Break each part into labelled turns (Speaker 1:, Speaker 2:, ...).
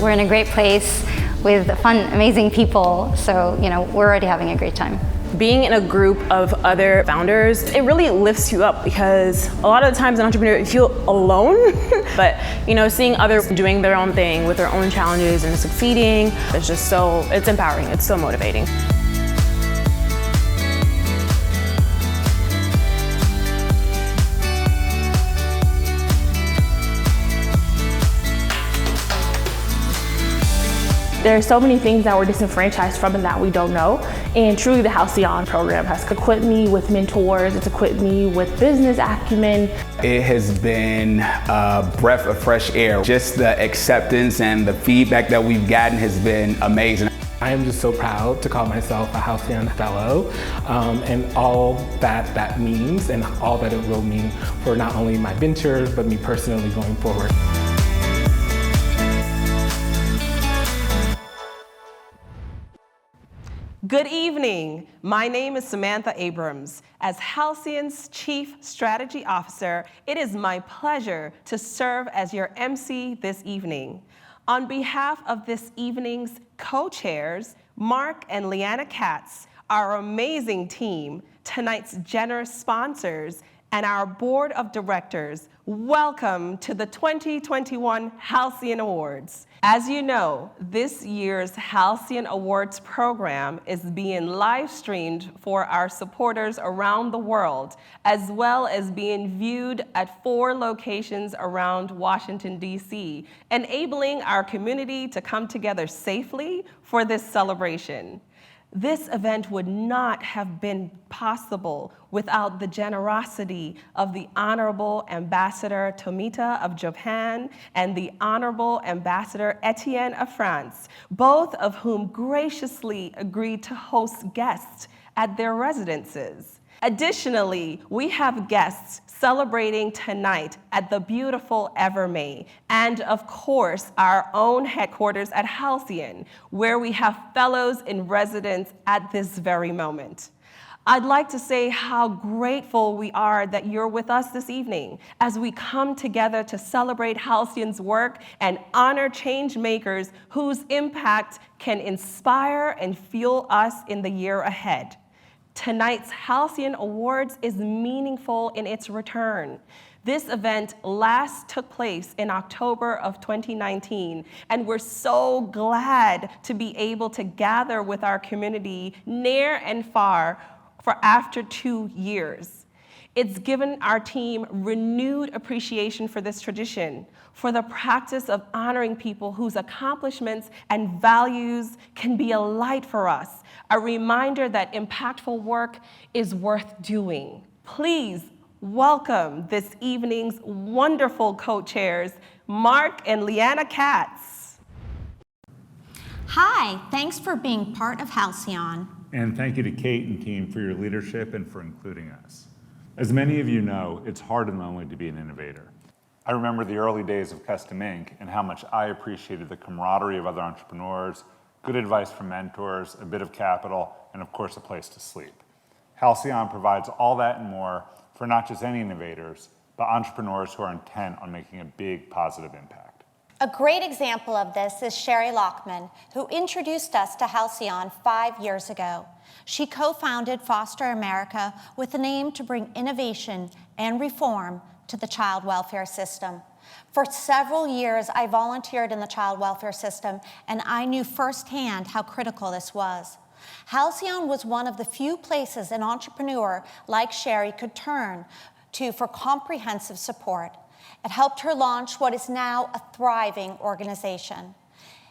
Speaker 1: We're in a great place with fun, amazing people. So, we're already having a great time.
Speaker 2: Being in a group of other founders, it really lifts you up because a lot of the times an entrepreneur, you feel alone. But, seeing others doing their own thing with their own challenges and succeeding, it's empowering, it's so motivating.
Speaker 3: There are so many things that we're disenfranchised from and that we don't know. And truly the Halcyon program has equipped me with mentors, it's equipped me with business acumen.
Speaker 4: It has been a breath of fresh air. Just the acceptance and the feedback that we've gotten has been amazing.
Speaker 5: I am just so proud to call myself a Halcyon Fellow and all that means and all that it will mean for not only my venture, but me personally going forward.
Speaker 6: Good evening. My name is Samantha Abrams. As Halcyon's Chief Strategy Officer, it is my pleasure to serve as your MC this evening. On behalf of this evening's co-chairs, Mark and Leanna Katz, our amazing team, tonight's generous sponsors, and our board of directors, welcome to the 2021 Halcyon Awards. As you know, this year's Halcyon Awards program is being live streamed for our supporters around the world, as well as being viewed at 4 locations around Washington, D.C., enabling our community to come together safely for this celebration. This event would not have been possible without the generosity of the Honorable Ambassador Tomita of Japan and the Honorable Ambassador Etienne of France, both of whom graciously agreed to host guests at their residences. Additionally, we have guests celebrating tonight at the beautiful Evermay, and of course, our own headquarters at Halcyon, where we have fellows in residence at this very moment. I'd like to say how grateful we are that you're with us this evening as we come together to celebrate Halcyon's work and honor change makers whose impact can inspire and fuel us in the year ahead. Tonight's Halcyon Awards is meaningful in its return. This event last took place in October of 2019, and we're so glad to be able to gather with our community near and far for after 2 years. It's given our team renewed appreciation for this tradition, for the practice of honoring people whose accomplishments and values can be a light for us, a reminder that impactful work is worth doing. Please welcome this evening's wonderful co-chairs, Mark and Leanna Katz.
Speaker 7: Hi, thanks for being part of Halcyon.
Speaker 8: And thank you to Kate and team for your leadership and for including us. As many of you know, it's hard and lonely to be an innovator. I remember the early days of Custom Ink and how much I appreciated the camaraderie of other entrepreneurs, good advice from mentors, a bit of capital, and of course a place to sleep. Halcyon provides all that and more for not just any innovators, but entrepreneurs who are intent on making a big positive impact.
Speaker 7: A great example of this is Sherry Lockman, who introduced us to Halcyon 5 years ago. She co-founded Foster America with an aim to bring innovation and reform to the child welfare system. For several years, I volunteered in the child welfare system, and I knew firsthand how critical this was. Halcyon was one of the few places an entrepreneur like Sherry could turn to for comprehensive support. It helped her launch what is now a thriving organization.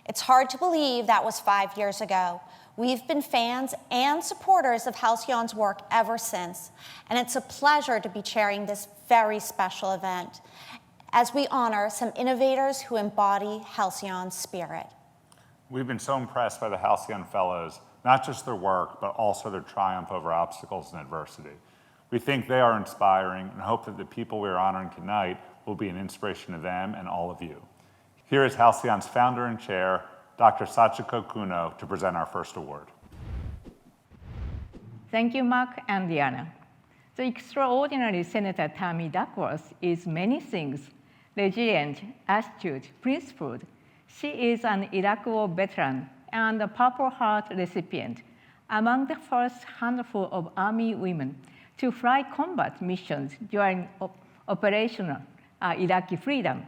Speaker 7: It's hard to believe that was 5 years ago. We've been fans and supporters of Halcyon's work ever since, and it's a pleasure to be chairing this very special event as we honor some innovators who embody Halcyon's spirit.
Speaker 8: We've been so impressed by the Halcyon Fellows, not just their work, but also their triumph over obstacles and adversity. We think they are inspiring and hope that the people we are honoring tonight will be an inspiration to them and all of you. Here is Halcyon's founder and chair, Dr. Sachiko Kuno, to present our first award.
Speaker 9: Thank you, Mark and Diana. The extraordinary Senator Tammy Duckworth is many things: resilient, astute, principled, She is an Iraq War veteran and a Purple Heart recipient, among the first handful of Army women to fly combat missions during Operation Iraqi Freedom.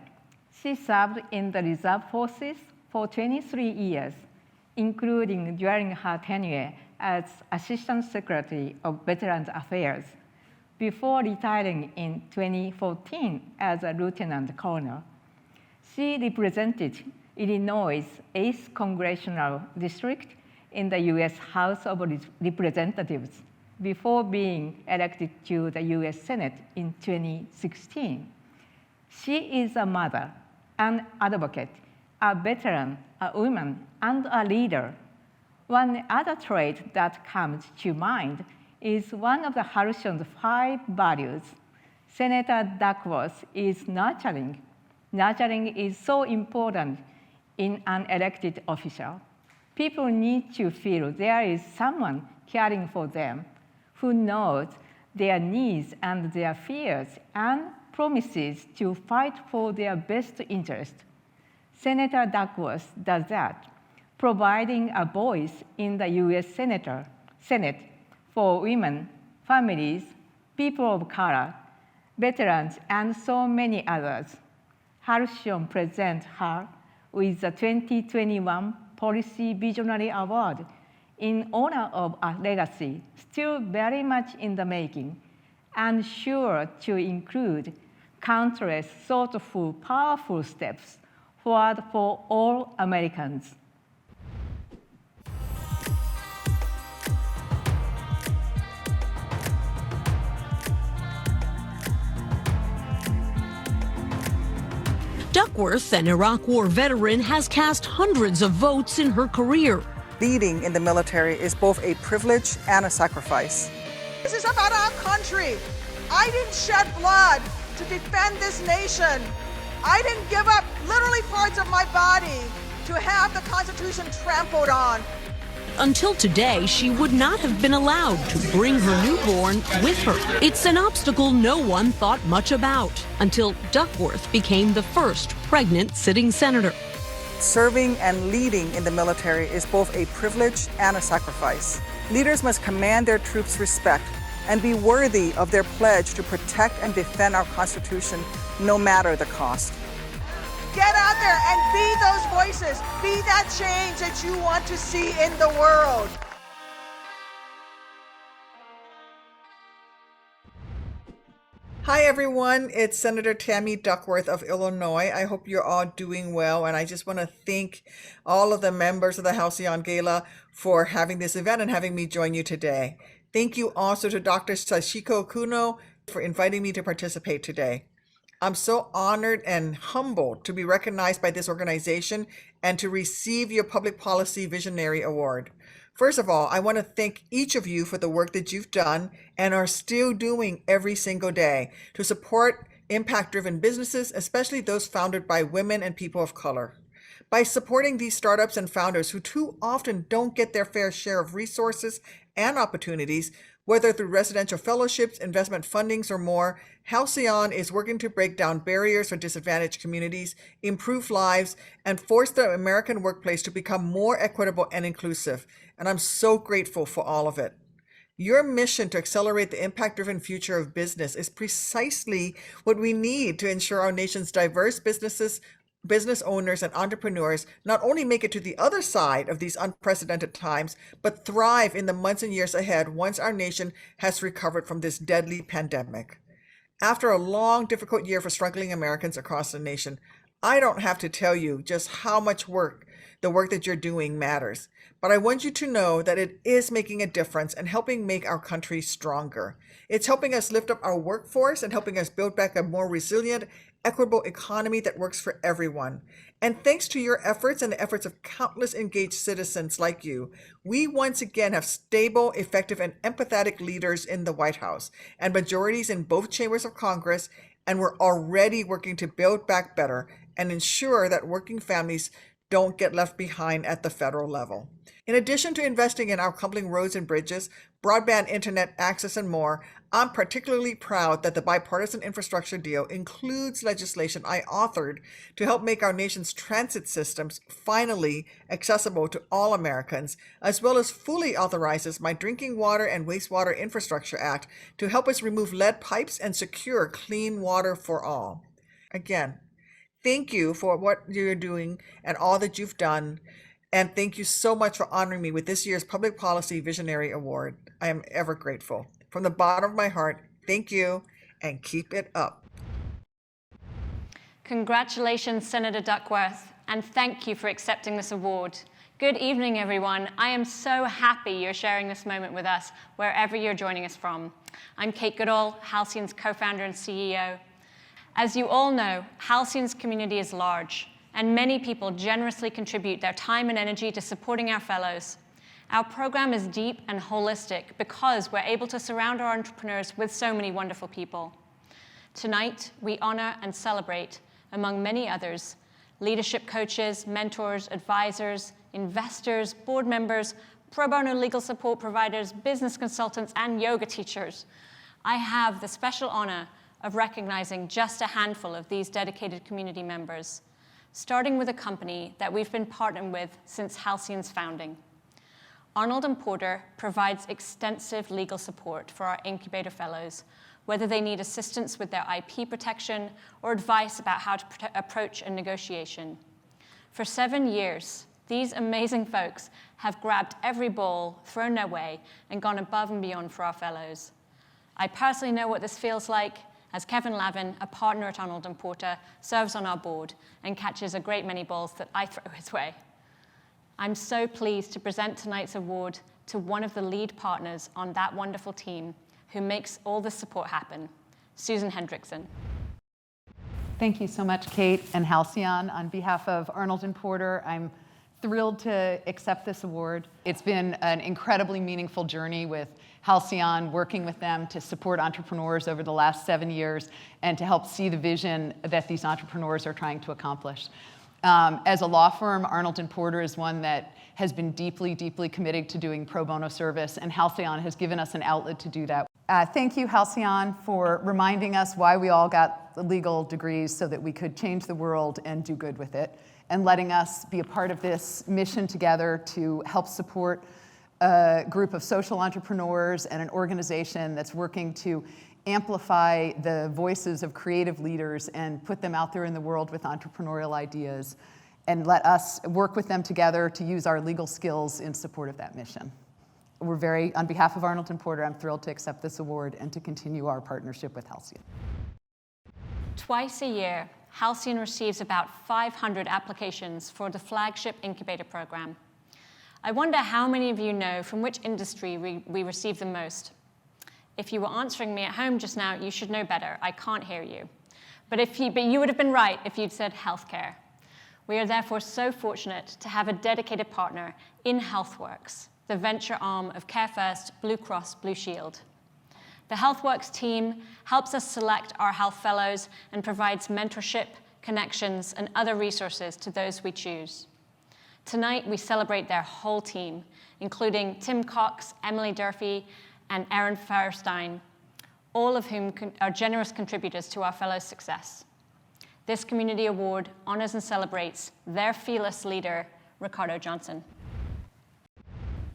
Speaker 9: She served in the reserve forces for 23 years, including during her tenure as Assistant Secretary of Veterans Affairs, before retiring in 2014 as a Lieutenant Colonel. She represented Illinois' 8th Congressional District in the U.S. House of Representatives before being elected to the U.S. Senate in 2016. She is a mother, an advocate, a veteran, a woman, and a leader. One other trait that comes to mind is one of the Halcyon's 5 values. Senator Duckworth is nurturing. Nurturing is so important in an elected official. People need to feel there is someone caring for them, who knows their needs and their fears and promises to fight for their best interest. Senator Duckworth does that, providing a voice in the U.S. Senate for women, families, people of color, veterans, and so many others. Halcyon presents her with the 2021 Policy Visionary Award in honor of a legacy still very much in the making and sure to include countless thoughtful, powerful steps forward for all Americans.
Speaker 10: Duckworth, an Iraq War veteran, has cast hundreds of votes in her career.
Speaker 11: Leading in the military is both a privilege and a sacrifice.
Speaker 12: This is about our country. I didn't shed blood to defend this nation. I didn't give up literally parts of my body to have the Constitution trampled on.
Speaker 10: Until today, she would not have been allowed to bring her newborn with her. It's an obstacle no one thought much about until Duckworth became the first pregnant sitting senator.
Speaker 11: Serving and leading in the military is both a privilege and a sacrifice. Leaders must command their troops respect and be worthy of their pledge to protect and defend our Constitution, no matter the cost.
Speaker 12: Get out there and be those voices. Be that change that you want to see in the world. Hi everyone, it's Senator Tammy Duckworth of Illinois. I hope you're all doing well, and I just want to thank all of the members of the Halcyon Gala for having this event and having me join you today. Thank you also to Dr. Sachiko Kuno for inviting me to participate today. I'm so honored and humbled to be recognized by this organization and to receive your Public Policy Visionary Award. First of all, I want to thank each of you for the work that you've done and are still doing every single day to support impact-driven businesses, especially those founded by women and people of color. By supporting these startups and founders who too often don't get their fair share of resources and opportunities, whether through residential fellowships, investment fundings, or more, Halcyon is working to break down barriers for disadvantaged communities, improve lives, and force the American workplace to become more equitable and inclusive. And I'm so grateful for all of it. Your mission to accelerate the impact-driven future of business is precisely what we need to ensure our nation's diverse business owners and entrepreneurs not only make it to the other side of these unprecedented times, but thrive in the months and years ahead once our nation has recovered from this deadly pandemic. After a long, difficult year for struggling Americans across the nation, I don't have to tell you just how much the work that you're doing matters. But I want you to know that it is making a difference and helping make our country stronger. It's helping us lift up our workforce and helping us build back a more resilient, equitable economy that works for everyone. And thanks to your efforts and the efforts of countless engaged citizens like you, we once again have stable, effective, and empathetic leaders in the White House and majorities in both chambers of Congress, and we're already working to build back better and ensure that working families don't get left behind at the federal level. In addition to investing in our crumbling roads and bridges, broadband internet access, and more, I'm particularly proud that the bipartisan infrastructure deal includes legislation I authored to help make our nation's transit systems finally accessible to all Americans, as well as fully authorizes my Drinking Water and Wastewater Infrastructure Act to help us remove lead pipes and secure clean water for all. Again, thank you for what you're doing and all that you've done. And thank you so much for honoring me with this year's Public Policy Visionary Award. I am ever grateful. From the bottom of my heart, thank you, and keep it up.
Speaker 13: Congratulations, Senator Duckworth, and thank you for accepting this award. Good evening, everyone. I am so happy you're sharing this moment with us, wherever you're joining us from. I'm Kate Goodall, Halcyon's co-founder and CEO. As you all know, Halcyon's community is large, and many people generously contribute their time and energy to supporting our fellows. Our program is deep and holistic because we're able to surround our entrepreneurs with so many wonderful people. Tonight, we honor and celebrate, among many others, leadership coaches, mentors, advisors, investors, board members, pro bono legal support providers, business consultants, and yoga teachers. I have the special honor of recognizing just a handful of these dedicated community members, starting with a company that we've been partnering with since Halcyon's founding. Arnold & Porter provides extensive legal support for our incubator fellows, whether they need assistance with their IP protection or advice about how to approach a negotiation. For 7 years, these amazing folks have grabbed every ball thrown their way and gone above and beyond for our fellows. I personally know what this feels like, as Kevin Lavin, a partner at Arnold & Porter, serves on our board and catches a great many balls that I throw his way. I'm so pleased to present tonight's award to one of the lead partners on that wonderful team who makes all this support happen, Susan Hendrickson.
Speaker 14: Thank you so much, Kate and Halcyon. On behalf of Arnold & Porter, I'm thrilled to accept this award. It's been an incredibly meaningful journey with Halcyon, working with them to support entrepreneurs over the last 7 years and to help see the vision that these entrepreneurs are trying to accomplish. As a law firm, Arnold & Porter is one that has been deeply, deeply committed to doing pro bono service, and Halcyon has given us an outlet to do that. Thank you, Halcyon, for reminding us why we all got legal degrees so that we could change the world and do good with it, and letting us be a part of this mission together to help support a group of social entrepreneurs and an organization that's working to amplify the voices of creative leaders and put them out there in the world with entrepreneurial ideas, and let us work with them together to use our legal skills in support of that mission. On behalf of Arnold & Porter, I'm thrilled to accept this award and to continue our partnership with Halcyon.
Speaker 13: Twice a year, Halcyon receives about 500 applications for the flagship incubator program. I wonder how many of you know from which industry we receive the most. If you were answering me at home just now, you should know better. I can't hear you. But you would have been right if you'd said healthcare. We are therefore so fortunate to have a dedicated partner in HealthWorks, the venture arm of CareFirst, Blue Cross Blue Shield. The HealthWorks team helps us select our health fellows and provides mentorship, connections, and other resources to those we choose. Tonight, we celebrate their whole team, including Tim Cox, Emily Durfee, and Erin Fairstein, all of whom are generous contributors to our fellows' success. This community award honors and celebrates their fearless leader, Ricardo Johnson.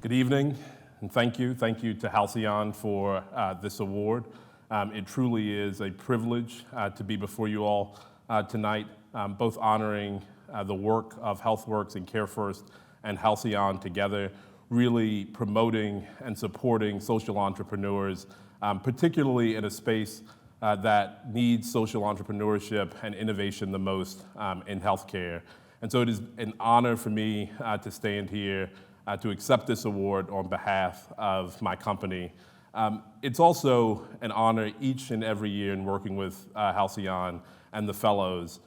Speaker 15: Good evening, and thank you. Thank you to Halcyon for this award. It truly is a privilege to be before you all tonight, both honoring the work of HealthWorks and CareFirst and Halcyon together, really promoting and supporting social entrepreneurs, particularly in a space that needs social entrepreneurship and innovation the most in healthcare. And so it is an honor for me to stand here to accept this award on behalf of my company. It's also an honor each and every year in working with Halcyon and the fellows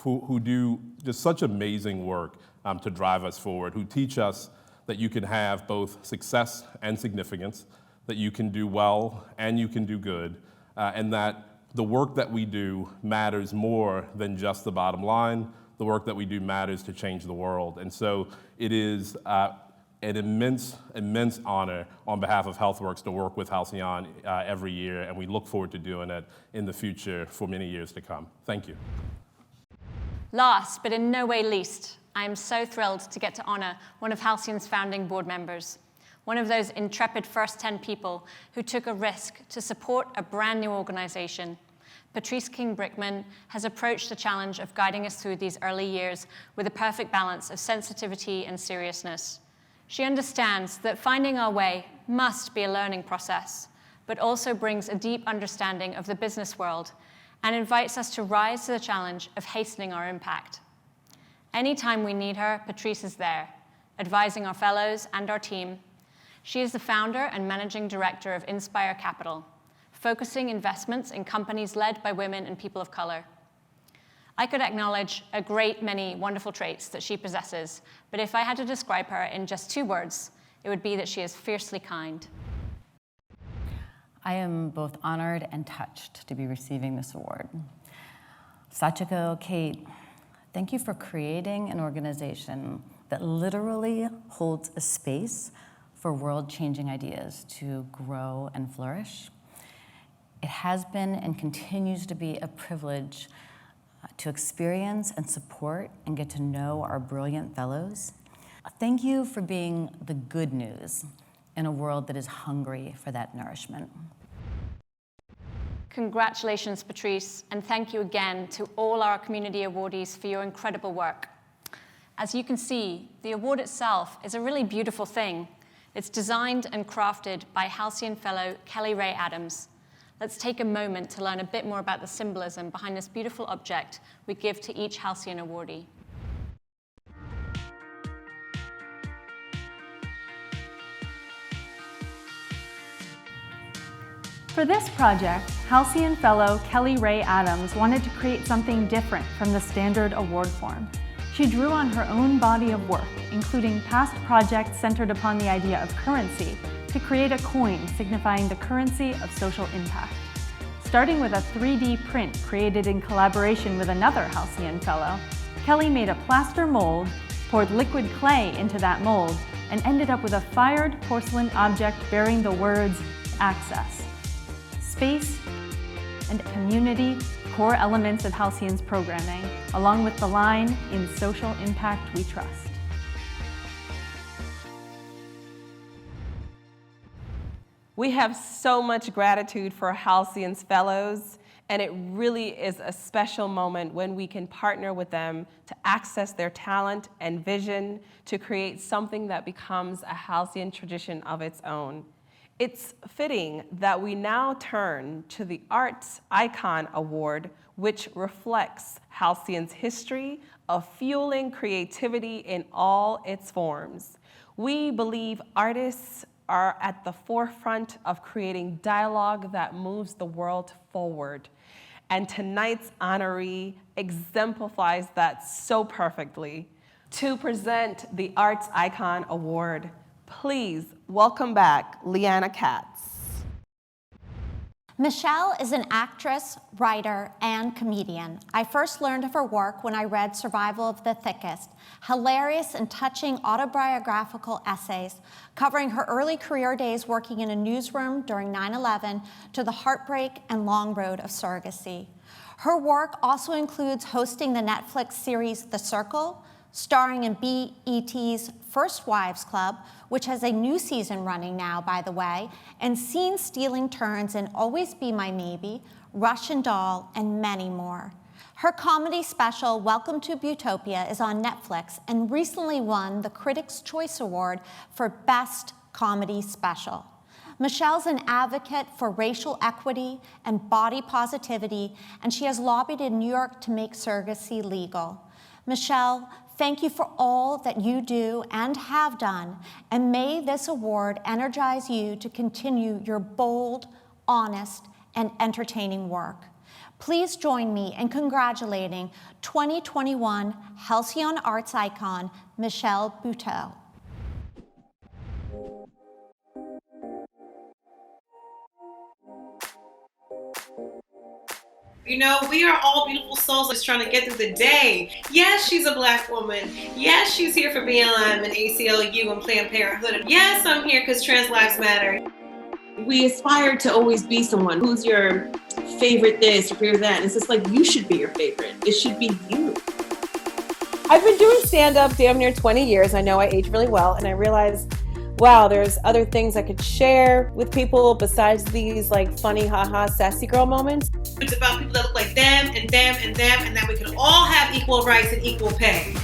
Speaker 15: who do just such amazing work to drive us forward, who teach us that you can have both success and significance, that you can do well and you can do good, and that the work that we do matters more than just the bottom line, the work that we do matters to change the world. And so it is an immense honor on behalf of HealthWorks to work with Halcyon every year, and we look forward to doing it in the future for many years to come. Thank you.
Speaker 13: Last, but in no way least, I am so thrilled to get to honor one of Halcyon's founding board members, one of those intrepid first 10 people who took a risk to support a brand new organization. Patrice King-Brickman has approached the challenge of guiding us through these early years with a perfect balance of sensitivity and seriousness. She understands that finding our way must be a learning process, but also brings a deep understanding of the business world and invites us to rise to the challenge of hastening our impact. Anytime we need her, Patrice is there, advising our fellows and our team. She is the founder and managing director of Inspire Capital, focusing investments in companies led by women and people of color. I could acknowledge a great many wonderful traits that she possesses, but if I had to describe her in just 2 words, it would be that she is fiercely kind.
Speaker 16: I am both honored and touched to be receiving this award. Sachiko, Kate, thank you for creating an organization that literally holds a space for world-changing ideas to grow and flourish. It has been and continues to be a privilege to experience and support and get to know our brilliant fellows. Thank you for being the good news in a world that is hungry for that nourishment.
Speaker 13: Congratulations, Patrice, and thank you again to all our community awardees for your incredible work. As you can see, the award itself is a really beautiful thing. It's designed and crafted by Halcyon fellow Kelly Ray Adams. Let's take a moment to learn a bit more about the symbolism behind this beautiful object we give to each Halcyon awardee.
Speaker 17: For this project, Halcyon fellow Kelly Ray Adams wanted to create something different from the standard award form. She drew on her own body of work, including past projects centered upon the idea of currency, to create a coin signifying the currency of social impact. Starting with a 3D print created in collaboration with another Halcyon fellow, Kelly made a plaster mold, poured liquid clay into that mold, and ended up with a fired porcelain object bearing the words access, space, and community, core elements of Halcyon's programming, along with the line, "In social impact we trust."
Speaker 6: We have so much gratitude for Halcyon's fellows, and it really is a special moment when we can partner with them to access their talent and vision to create something that becomes a Halcyon tradition of its own. It's fitting that we now turn to the Arts Icon Award, which reflects Halcyon's history of fueling creativity in all its forms. We believe artists are at the forefront of creating dialogue that moves the world forward. And tonight's honoree exemplifies that so perfectly. To present the Arts Icon Award, please welcome back Leanna Katz.
Speaker 7: Michelle is an actress, writer, and comedian. I first learned of her work when I read Survival of the Thickest, hilarious and touching autobiographical essays covering her early career days working in a newsroom during 9/11 to the heartbreak and long road of surrogacy. Her work also includes hosting the Netflix series The Circle, starring in BET's First Wives Club, which has a new season running now, by the way, and scene-stealing turns in Always Be My Maybe, Russian Doll, and many more. Her comedy special, Welcome to Butopia, is on Netflix and recently won the Critics' Choice Award for Best Comedy Special. Michelle's an advocate for racial equity and body positivity, and she has lobbied in New York to make surrogacy legal. Michelle, thank you for all that you do and have done, and may this award energize you to continue your bold, honest, and entertaining work. Please join me in congratulating 2021 Halcyon Arts icon, Michelle Buteau.
Speaker 6: You know, we are all beautiful souls just trying to get through the day. Yes, she's a Black woman. Yes, she's here for BLM and ACLU and Planned Parenthood. Yes, I'm here because trans lives matter. We aspire to always be someone who's your favorite this, your favorite that. And it's just like, you should be your favorite. It should be you. I've been doing stand-up damn near 20 years. I know I age really well, and I realized, wow, there's other things I could share with people besides these like funny, haha, sassy girl moments. It's about people that look like them and them and them, and that we can all have equal rights and equal pay.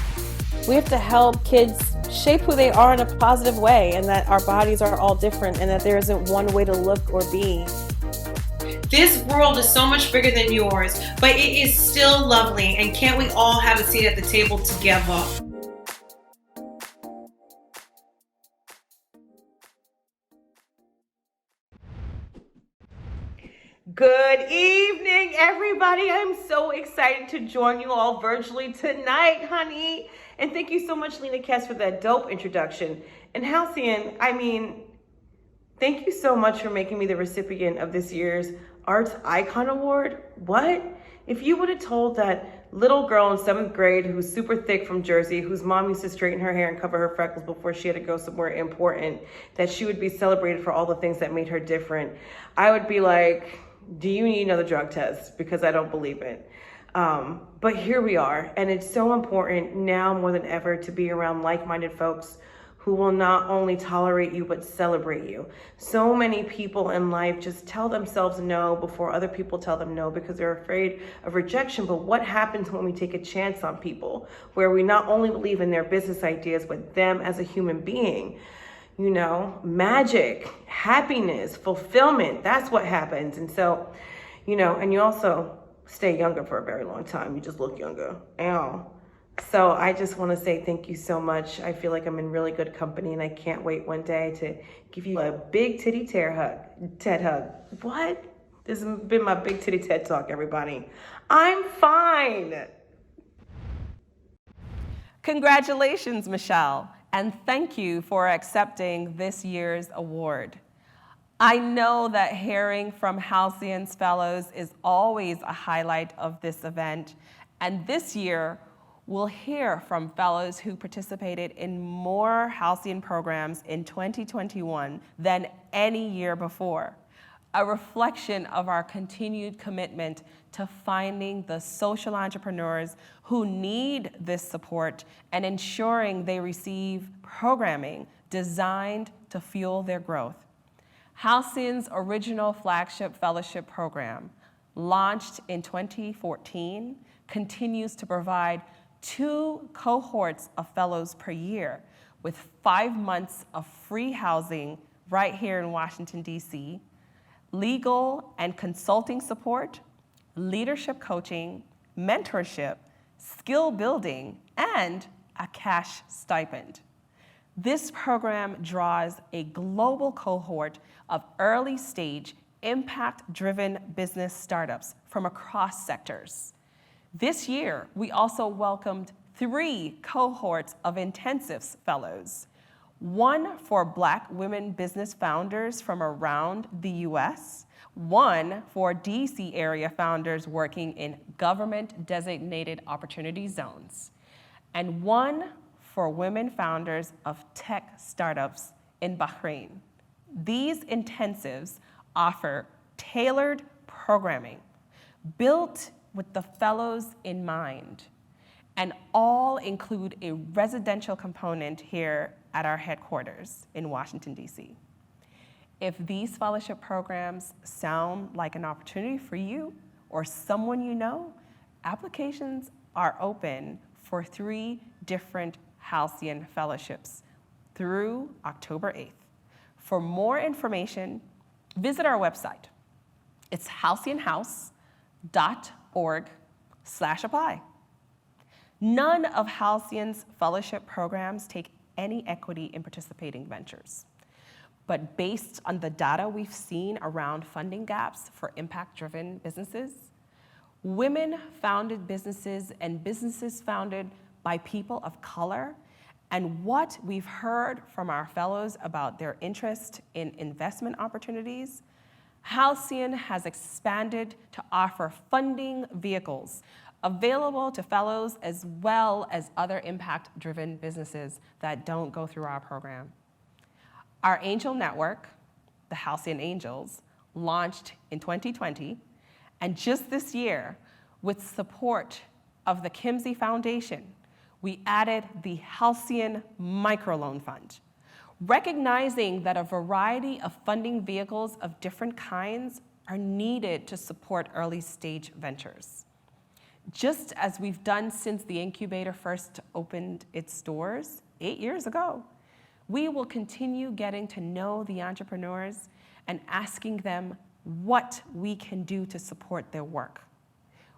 Speaker 6: We have to help kids shape who they are in a positive way, and that our bodies are all different, and that there isn't one way to look or be. This world is so much bigger than yours, but it is still lovely, and can't we all have a seat at the table together? Good evening, everybody. I'm so excited to join you all virtually tonight, honey. And thank you so much, Lena Kess, for that dope introduction. And Halcyon, I mean, thank you so much for making me the recipient of this year's Arts Icon Award. What? If you would have told that little girl in 7th grade who's super thick from Jersey, whose mom used to straighten her hair and cover her freckles before she had to go somewhere important, that she would be celebrated for all the things that made her different, I would be like, do you need another drug test? Because I don't believe it. But here we are, and it's so important now more than ever to be around like-minded folks who will not only tolerate you, but celebrate you. So many people in life just tell themselves no before other people tell them no because they're afraid of rejection. But what happens when we take a chance on people, where we not only believe in their business ideas, but them as a human being? You know, magic, happiness, fulfillment, that's what happens. And so, you know, and you also stay younger for a very long time. You just look younger. Ow. So I just want to say thank you so much. I feel like I'm in really good company, and I can't wait one day to give you a big titty TED hug. What? This has been my big titty TED talk, everybody. I'm fine. Congratulations, Michelle. And thank you for accepting this year's award. I know that hearing from Halcyon's fellows is always a highlight of this event, and this year we'll hear from fellows who participated in more Halcyon programs in 2021 than any year before, a reflection of our continued commitment to finding the social entrepreneurs who need this support and ensuring they receive programming designed to fuel their growth. Halcyon's original flagship fellowship program, launched in 2014, continues to provide 2 cohorts of fellows per year, with 5 months of free housing right here in Washington, D.C., legal and consulting support, leadership coaching, mentorship, skill building, and a cash stipend. This program draws a global cohort of early-stage, impact-driven business startups from across sectors. This year, we also welcomed 3 cohorts of intensives fellows, 1 for Black women business founders from around the US, 1 for DC area founders working in government-designated opportunity zones, and 1 for women founders of tech startups in Bahrain. These intensives offer tailored programming built with the fellows in mind, and all include a residential component here at our headquarters in Washington, D.C. If these fellowship programs sound like an opportunity for you or someone you know, applications are open for 3 different Halcyon fellowships through October 8th. For more information, visit our website. It's halcyonhouse.org/apply. None of Halcyon's fellowship programs take any equity in participating ventures. But based on the data we've seen around funding gaps for impact-driven businesses, women-founded businesses and businesses founded by people of color, and what we've heard from our fellows about their interest in investment opportunities, Halcyon has expanded to offer funding vehicles available to fellows as well as other impact-driven businesses that don't go through our program. Our angel network, the Halcyon Angels, launched in 2020, and just this year, with support of the Kimsey Foundation, we added the Halcyon Microloan Fund, recognizing that a variety of funding vehicles of different kinds are needed to support early-stage ventures. Just as we've done since the incubator first opened its doors 8 years ago, we will continue getting to know the entrepreneurs and asking them what we can do to support their work.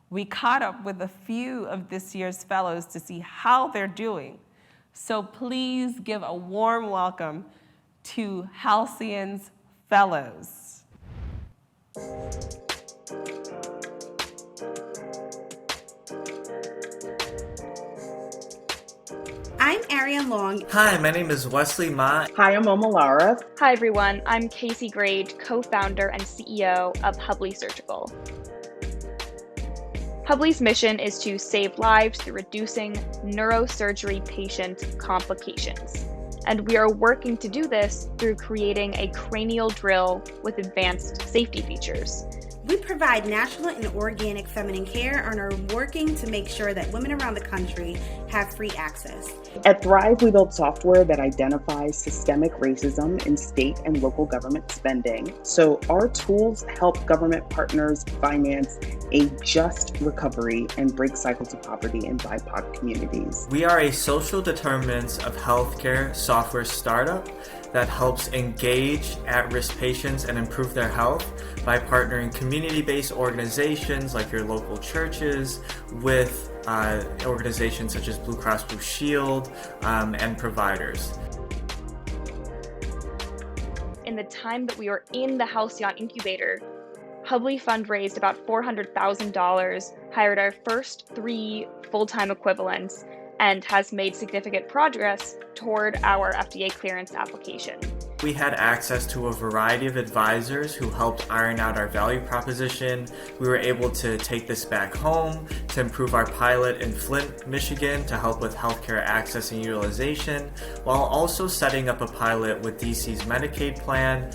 Speaker 6: We caught up with a few of this year's fellows to see how they're doing. So please give a warm welcome to Halcyon's fellows.
Speaker 18: I'm Arian Long.
Speaker 19: Hi, my name is Wesley Ma.
Speaker 20: Hi, I'm Oma Lara.
Speaker 21: Hi, everyone. I'm Casey Grade, co-founder and CEO of Hubley Surgical. Hubley's mission is to save lives through reducing neurosurgery patient complications. And we are working to do this through creating a cranial drill with advanced safety features.
Speaker 18: We provide natural and organic feminine care and are working to make sure that women around the country have free access.
Speaker 20: At Thrive, we build software that identifies systemic racism in state and local government spending. So our tools help government partners finance a just recovery and break cycles of poverty in BIPOC communities.
Speaker 19: We are a social determinants of healthcare software startup that helps engage at-risk patients and improve their health by partnering community-based organizations like your local churches with organizations such as Blue Cross Blue Shield and providers.
Speaker 21: In the time that we were in the Halcyon incubator, Hubley fundraised about $400,000, hired our first 3 full-time equivalents, and has made significant progress toward our FDA clearance application.
Speaker 19: We had access to a variety of advisors who helped iron out our value proposition. We were able to take this back home to improve our pilot in Flint, Michigan to help with healthcare access and utilization, while also setting up a pilot with DC's Medicaid plan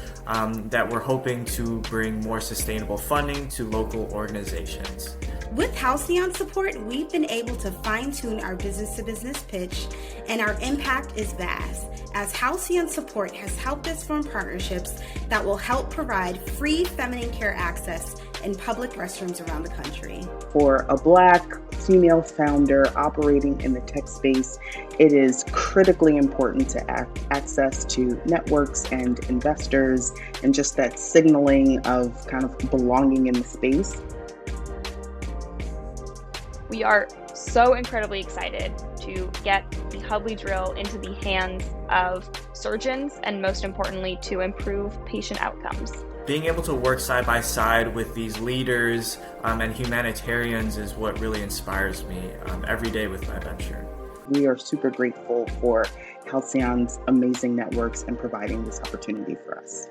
Speaker 19: that we're hoping to bring more sustainable funding to local organizations.
Speaker 18: With Halcyon support, we've been able to fine-tune our business-to-business pitch, and our impact is vast, as Halcyon support has helped us form partnerships that will help provide free feminine care access in public restrooms around the country.
Speaker 20: For a Black female founder operating in the tech space, it is critically important to access to networks and investors and just that signaling of kind of belonging in the space.
Speaker 21: We are so incredibly excited to get the Hubley drill into the hands of surgeons and, most importantly, to improve patient outcomes.
Speaker 19: Being able to work side by side with these leaders and humanitarians is what really inspires me every day with my venture.
Speaker 20: We are super grateful for Halcyon's amazing networks and providing this opportunity for us.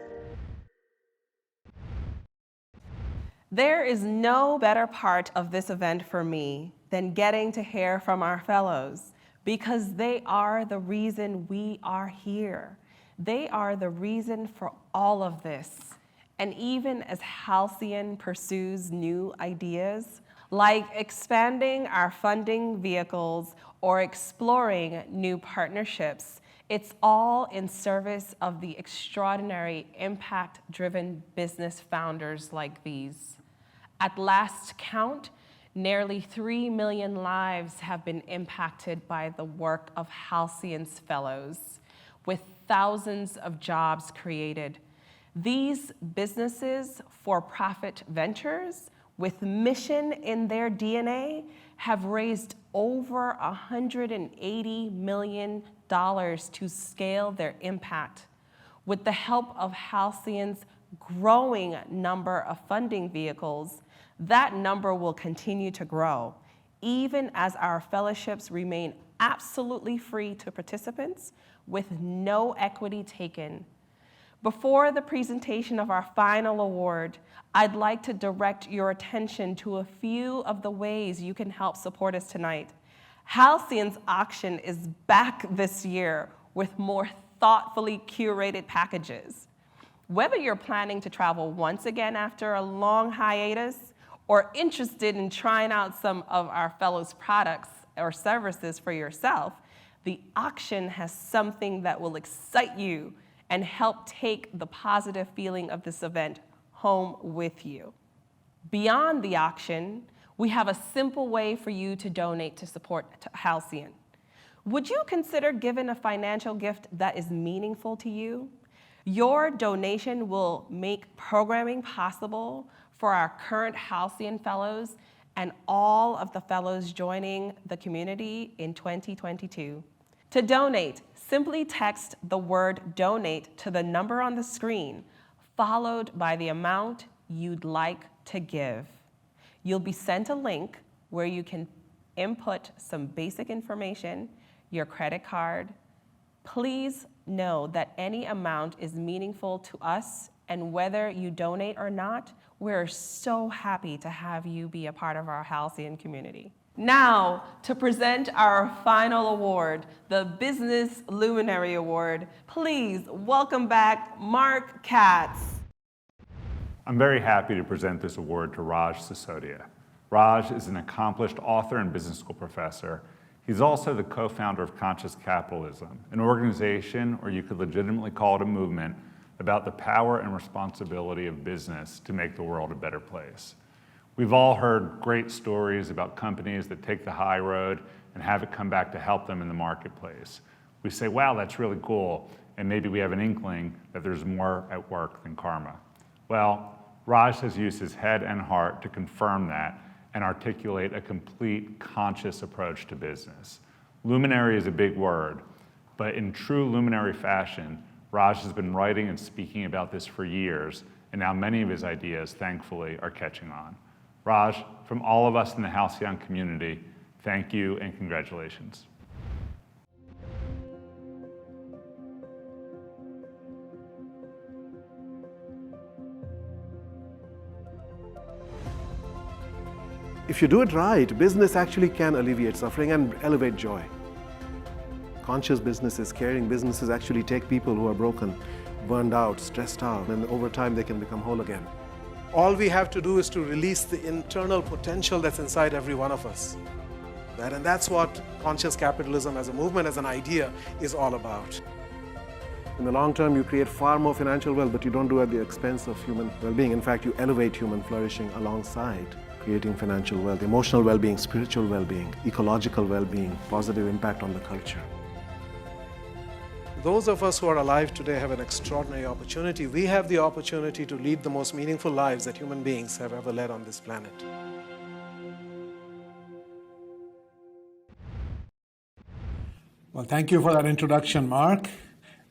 Speaker 6: There is no better part of this event for me than getting to hear from our fellows, because they are the reason we are here. They are the reason for all of this. And even as Halcyon pursues new ideas, like expanding our funding vehicles or exploring new partnerships, it's all in service of the extraordinary impact-driven business founders like these. At last count, nearly 3 million lives have been impacted by the work of Halcyon's fellows, with thousands of jobs created. These businesses, for-profit ventures, with mission in their DNA, have raised over $180 million to scale their impact. With the help of Halcyon's growing number of funding vehicles, that number will continue to grow, even as our fellowships remain absolutely free to participants with no equity taken. Before the presentation of our final award, I'd like to direct your attention to a few of the ways you can help support us tonight. Halcyon's auction is back this year with more thoughtfully curated packages. Whether you're planning to travel once again after a long hiatus or interested in trying out some of our fellows' products or services for yourself, the auction has something that will excite you and help take the positive feeling of this event home with you. Beyond the auction, we have a simple way for you to donate to support Halcyon. Would you consider giving a financial gift that is meaningful to you? Your donation will make programming possible for our current Halcyon Fellows and all of the fellows joining the community in 2022. To donate, simply text the word donate to the number on the screen, followed by the amount you'd like to give. You'll be sent a link where you can input some basic information, your credit card. Please know that any amount is meaningful to us, and whether you donate or not, we're so happy to have you be a part of our Halcyon community. Now, to present our final award, the Business Luminary Award, please welcome back Mark Katz.
Speaker 8: I'm very happy to present this award to Raj Sisodia. Raj is an accomplished author and business school professor. He's also the co-founder of Conscious Capitalism, an organization, or you could legitimately call it a movement, about the power and responsibility of business to make the world a better place. We've all heard great stories about companies that take the high road and have it come back to help them in the marketplace. We say, wow, that's really cool, and maybe we have an inkling that there's more at work than karma. Well, Raj has used his head and heart to confirm that and articulate a complete conscious approach to business. Luminary is a big word, but in true luminary fashion, Raj has been writing and speaking about this for years, and now many of his ideas, thankfully, are catching on. Raj, from all of us in the Halcyon community, thank you and congratulations.
Speaker 1: If you do it right, business actually can alleviate suffering and elevate joy. Conscious businesses, caring businesses actually take people who are broken, burned out, stressed out, and over time they can become whole again. All we have to do is to release the internal potential that's inside every one of us. And that's what conscious capitalism as a movement, as an idea, is all about. In the long term, you create far more financial wealth, but you don't do it at the expense of human well-being. In fact, you elevate human flourishing alongside creating financial wealth, emotional well-being, spiritual well-being, ecological well-being, positive impact on the culture. Those of us who are alive today have an extraordinary opportunity. We have the opportunity to lead the most meaningful lives that human beings have ever led on this planet.
Speaker 22: Well, thank you for that introduction, Mark.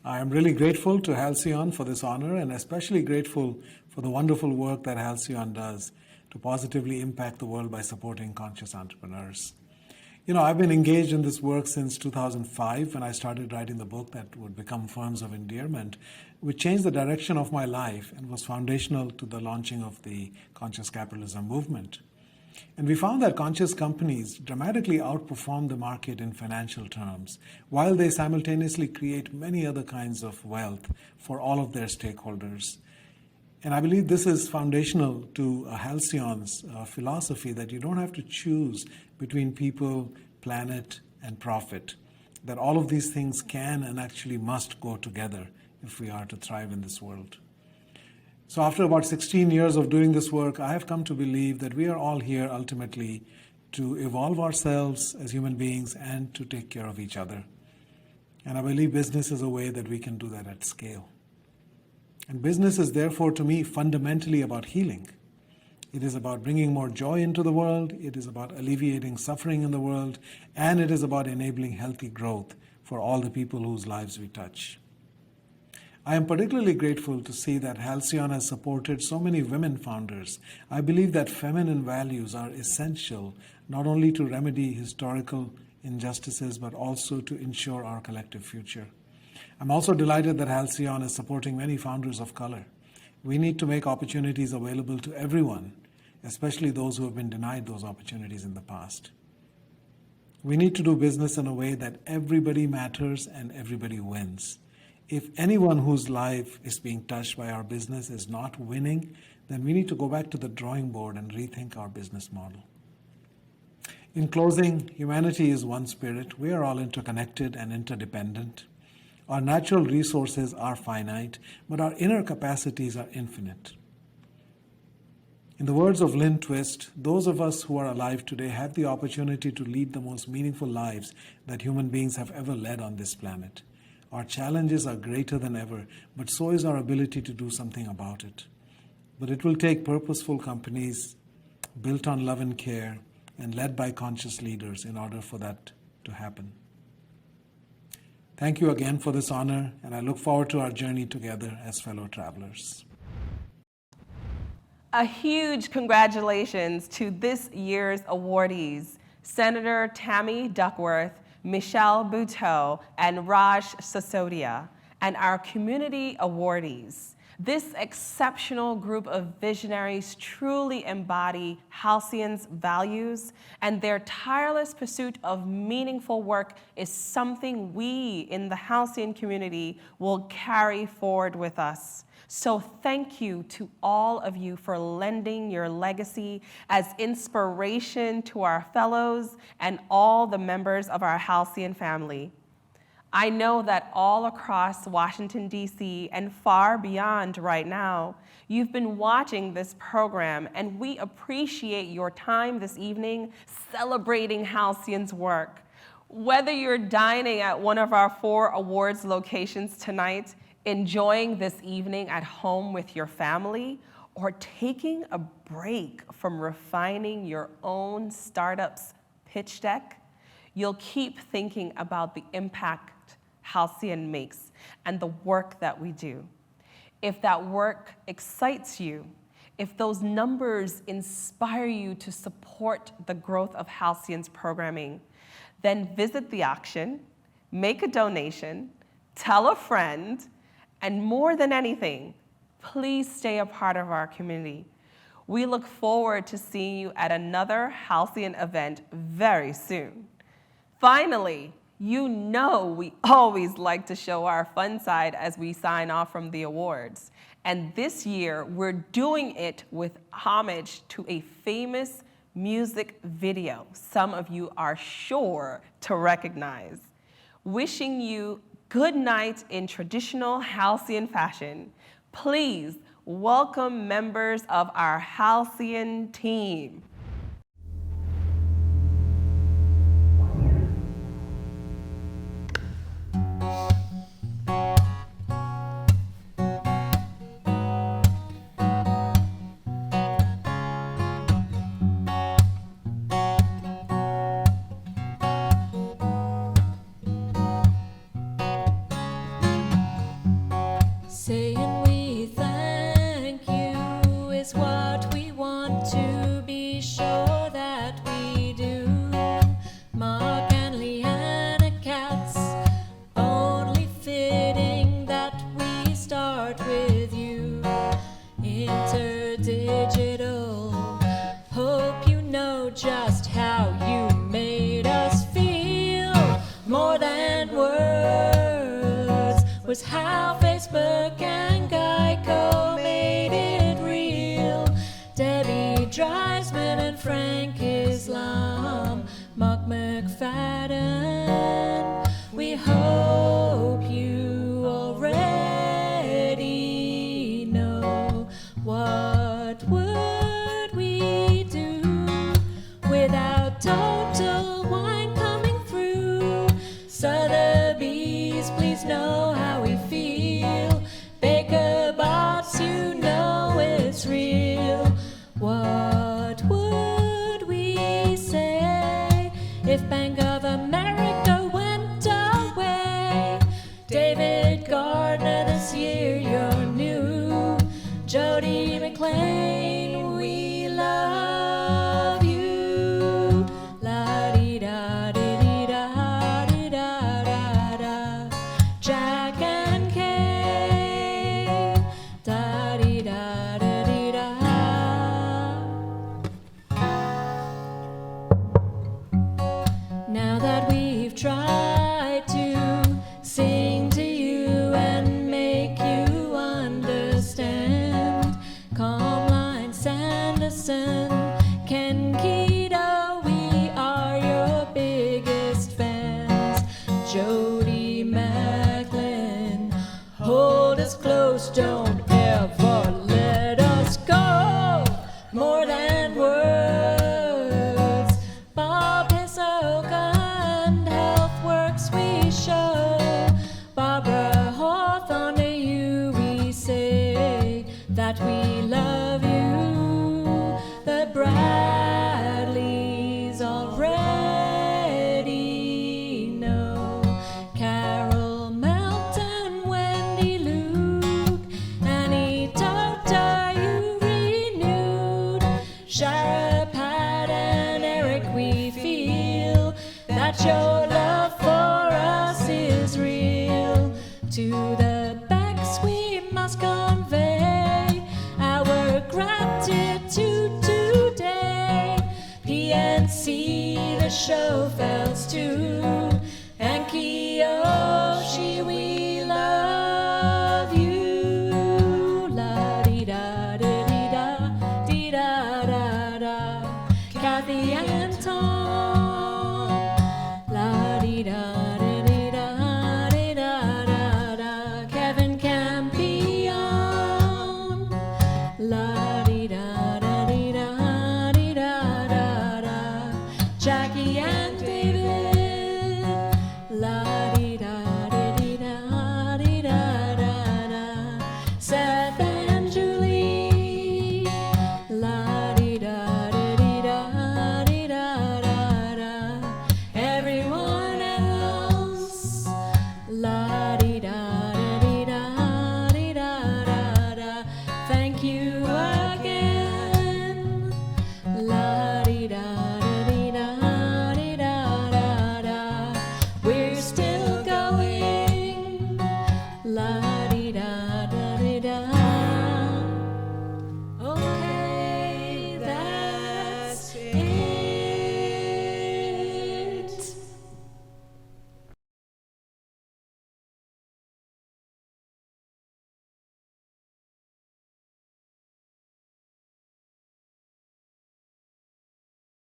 Speaker 22: I am really grateful to Halcyon for this honor, and especially grateful for the wonderful work that Halcyon does to positively impact the world by supporting conscious entrepreneurs. You know, I've been engaged in this work since 2005 when I started writing the book that would become Firms of Endearment, which changed the direction of my life and was foundational to the launching of the conscious capitalism movement. And we found that conscious companies dramatically outperform the market in financial terms, while they simultaneously create many other kinds of wealth for all of their stakeholders. And I believe this is foundational to Halcyon's philosophy that you don't have to choose between people, planet, and profit, that all of these things can and actually must go together if we are to thrive in this world. So after about 16 years of doing this work, I have come to believe that we are all here ultimately to evolve ourselves as human beings and to take care of each other. And I believe business is a way that we can do that at scale. And business is therefore, to me, fundamentally about healing. It is about bringing more joy into the world, it is about alleviating suffering in the world, and it is about enabling healthy growth for all the people whose lives we touch. I am particularly grateful to see that Halcyon has supported so many women founders. I believe that feminine values are essential not only to remedy historical injustices, but also to ensure our collective future. I'm also delighted that Halcyon is supporting many founders of color. We need to make opportunities available to everyone, especially those who have been denied those opportunities in the past. We need to do business in a way that everybody matters and everybody wins. If anyone whose life is being touched by our business is not winning, then we need to go back to the drawing board and rethink our business model. In closing, humanity is one spirit. We are all interconnected and interdependent. Our natural resources are finite, but our inner capacities are infinite. In the words of Lynn Twist, those of us who are alive today have the opportunity to lead the most meaningful lives that human beings have ever led on this planet. Our challenges are greater than ever, but so is our ability to do something about it. But it will take purposeful companies built on love and care and led by conscious leaders in order for that to happen. Thank you again for this honor, and I look forward to our journey together as fellow travelers.
Speaker 6: A huge congratulations to this year's awardees, Senator Tammy Duckworth, Michelle Buteau, and Raj Sisodia, and our community awardees. This exceptional group of visionaries truly embody Halcyon's values, and their tireless pursuit of meaningful work is something we in the Halcyon community will carry forward with us. So thank you to all of you for lending your legacy as inspiration to our fellows and all the members of our Halcyon family. I know that all across Washington, D.C. and far beyond right now, you've been watching this program, and we appreciate your time this evening celebrating Halcyon's work. Whether you're dining at one of our 4 awards locations tonight, enjoying this evening at home with your family, or taking a break from refining your own startup's pitch deck, you'll keep thinking about the impact Halcyon makes and the work that we do. If that work excites you, if those numbers inspire you to support the growth of Halcyon's programming, then visit the auction, make a donation, tell a friend, and more than anything, please stay a part of our community. We look forward to seeing you at another Halcyon event very soon. Finally, you know we always like to show our fun side as we sign off from the awards. And this year, we're doing it with homage to a famous music video some of you are sure to recognize. Wishing you good night in traditional Halcyon fashion, please welcome members of our Halcyon team.
Speaker 2: Saying we thank you is what we want to be sure that we do. Mark and Leanna Katz, only fitting that we start with you. Interdigital, hope you know just how you made us feel. More than words was how Facebook and Geico made it real. Debbie Dreisman and Frank Islam, Mark McFadden. We hope you already know. What would we do without Total Wine coming through? Sotheby's, please know how we feel. Baker Bots, you know it's real. What would we say if Bank of America went away? David Gardner, this year you're new. Jody McLean, we love you. La-dee-da-dee-dee-da-dee-da-da-da. Jack must go more than words. Bob Hisoka and HealthWorks we show. Barbara Hawthorne, to you we say that we love you. The Bradleys already know. Carol Melton, Wendy Luke, Annie Doctor, you renewed. Shara, Pat, and Eric, we feel that your love for us is real. To the Becks we must convey our gratitude today. PNC, the show fair.